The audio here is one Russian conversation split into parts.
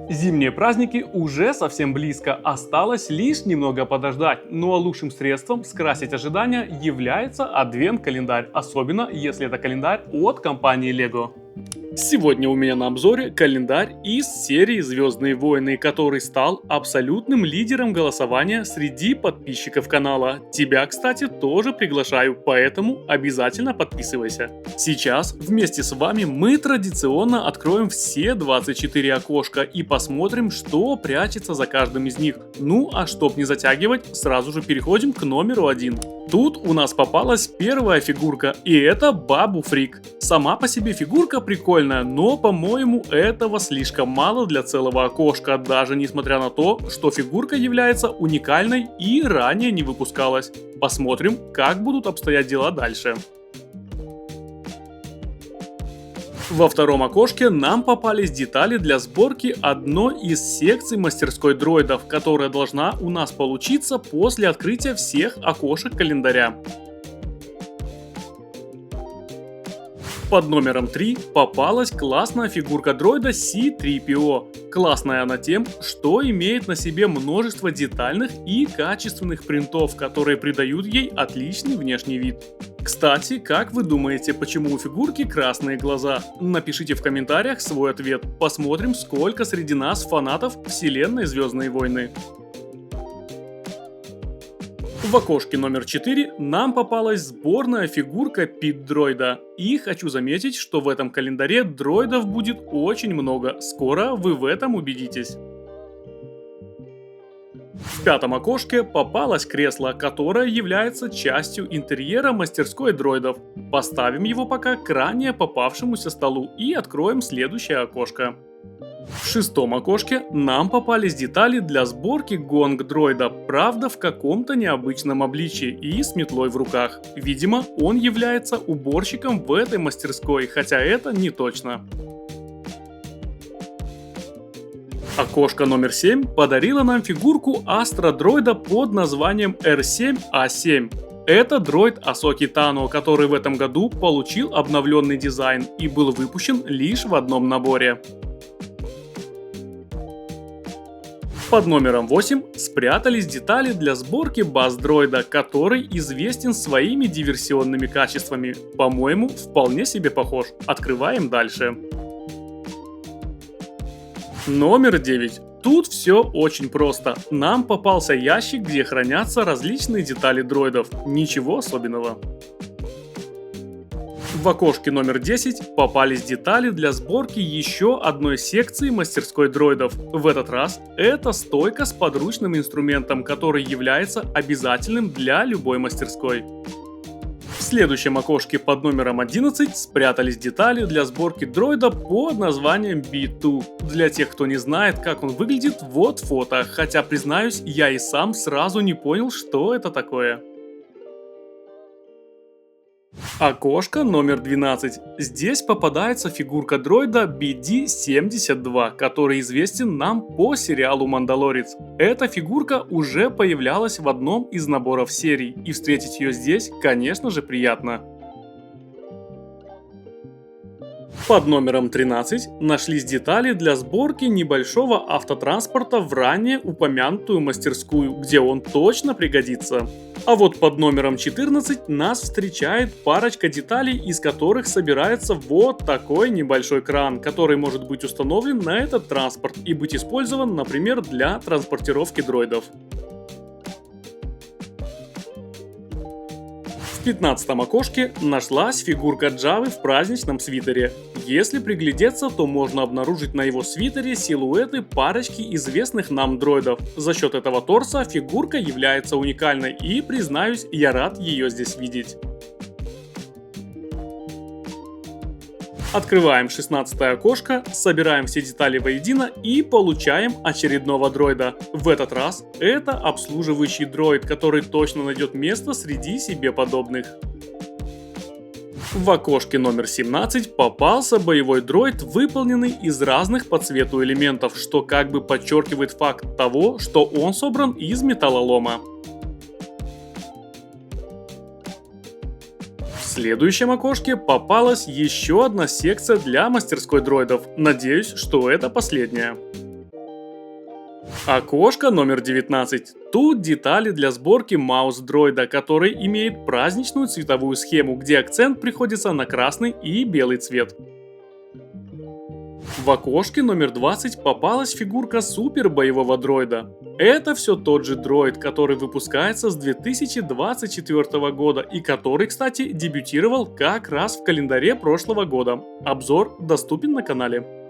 Зимние праздники уже совсем близко, осталось лишь немного подождать. Ну а лучшим средством скрасить ожидания является адвент-календарь, особенно если это календарь от компании LEGO. Сегодня у меня на обзоре календарь из серии «Звездные войны», который стал абсолютным лидером голосования среди подписчиков канала. Тебя, кстати, тоже приглашаю, поэтому обязательно подписывайся. Сейчас вместе с вами мы традиционно откроем все 24 окошка и посмотрим, что прячется за каждым из них. Ну а чтоб не затягивать, сразу же переходим к номеру 1. Тут у нас попалась первая фигурка, и это Бабу Фрик. Сама по себе фигурка прикольная, но, по-моему, этого слишком мало для целого окошка, даже несмотря на то, что фигурка является уникальной и ранее не выпускалась. Посмотрим, как будут обстоять дела дальше. Во втором окошке нам попались детали для сборки одной из секций мастерской дроидов, которая должна у нас получиться после открытия всех окошек календаря. Под номером 3 попалась классная фигурка дроида C-3PO. Классная она тем, что имеет на себе множество детальных и качественных принтов, которые придают ей отличный внешний вид. Кстати, как вы думаете, почему у фигурки красные глаза? Напишите в комментариях свой ответ. Посмотрим, сколько среди нас фанатов вселенной Звездные войны. В окошке номер 4 нам попалась сборная фигурка Пит-дроида. И хочу заметить, что в этом календаре дроидов будет очень много. Скоро вы в этом убедитесь. В пятом окошке попалось кресло, которое является частью интерьера мастерской дроидов. Поставим его пока к ранее попавшемуся столу и откроем следующее окошко. В шестом окошке нам попались детали для сборки гонг дроида, правда в каком-то необычном обличии и с метлой в руках. Видимо, он является уборщиком в этой мастерской, хотя это не точно. Окошко номер 7 подарило нам фигурку астро-дроида под названием R7A7. Это дроид Асоки Тано, который в этом году получил обновленный дизайн и был выпущен лишь в одном наборе. Под номером 8 спрятались детали для сборки баз-дроида, который известен своими диверсионными качествами. По-моему, вполне себе похож. Открываем дальше. Номер 9. Тут все очень просто. Нам попался ящик, где хранятся различные детали дроидов. Ничего особенного. В окошке номер 10 попались детали для сборки еще одной секции мастерской дроидов. В этот раз это стойка с подручным инструментом, который является обязательным для любой мастерской. В следующем окошке под номером 11 спрятались детали для сборки дроида под названием B2. Для тех, кто не знает, как он выглядит, вот фото, хотя, признаюсь, я и сам сразу не понял, что это такое. Окошко номер 12. Здесь попадается фигурка дроида BD-72, который известен нам по сериалу «Мандалорец». Эта фигурка уже появлялась в одном из наборов серий, и встретить ее здесь, конечно же, приятно. Под номером 13 нашлись детали для сборки небольшого автотранспорта в ранее упомянутую мастерскую, где он точно пригодится. А вот под номером 14 нас встречает парочка деталей, из которых собирается вот такой небольшой кран, который может быть установлен на этот транспорт и быть использован, например, для транспортировки дроидов. В 15 окошке нашлась фигурка Джавы в праздничном свитере. Если приглядеться, то можно обнаружить на его свитере силуэты парочки известных нам дроидов. За счет этого торса фигурка является уникальной и, признаюсь, я рад ее здесь видеть. Открываем 16 окошко, собираем все детали воедино и получаем очередного дроида. В этот раз это обслуживающий дроид, который точно найдет место среди себе подобных. В окошке номер 17 попался боевой дроид, выполненный из разных по цвету элементов, что как бы подчеркивает факт того, что он собран из металлолома. В следующем окошке попалась еще одна секция для мастерской дроидов. Надеюсь, что это последняя. Окошко номер 19. Тут детали для сборки маус-дроида, который имеет праздничную цветовую схему, где акцент приходится на красный и белый цвет. В окошке номер 20 попалась фигурка супер боевого дроида. Это все тот же дроид, который выпускается с 2024 года и который, кстати, дебютировал как раз в календаре прошлого года. Обзор доступен на канале.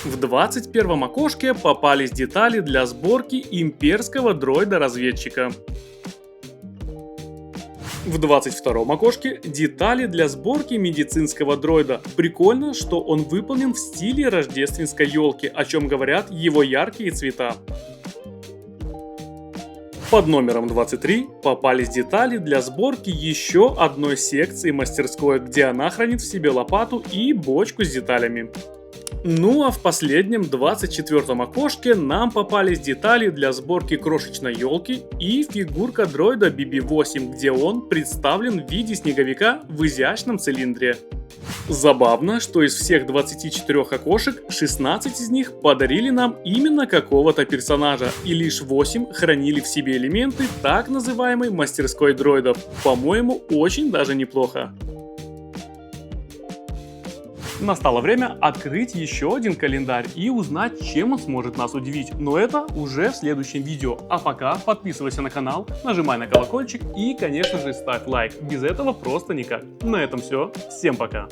В 21 окошке попались детали для сборки имперского дроида-разведчика. В 22 окошке детали для сборки медицинского дроида. Прикольно, что он выполнен в стиле рождественской елки, о чем говорят его яркие цвета. Под номером 23 попались детали для сборки еще одной секции мастерской, где она хранит в себе лопату и бочку с деталями. Ну а в последнем 24 окошке нам попались детали для сборки крошечной елки и фигурка дроида BB-8, где он представлен в виде снеговика в изящном цилиндре. Забавно, что из всех 24 окошек 16 из них подарили нам именно какого-то персонажа, и лишь 8 хранили в себе элементы так называемой мастерской дроидов. По-моему, очень даже неплохо. Настало время открыть еще один календарь и узнать, чем он сможет нас удивить. Но это уже в следующем видео. А пока подписывайся на канал, нажимай на колокольчик и, конечно же, ставь лайк. Без этого просто никак. На этом все. Всем пока.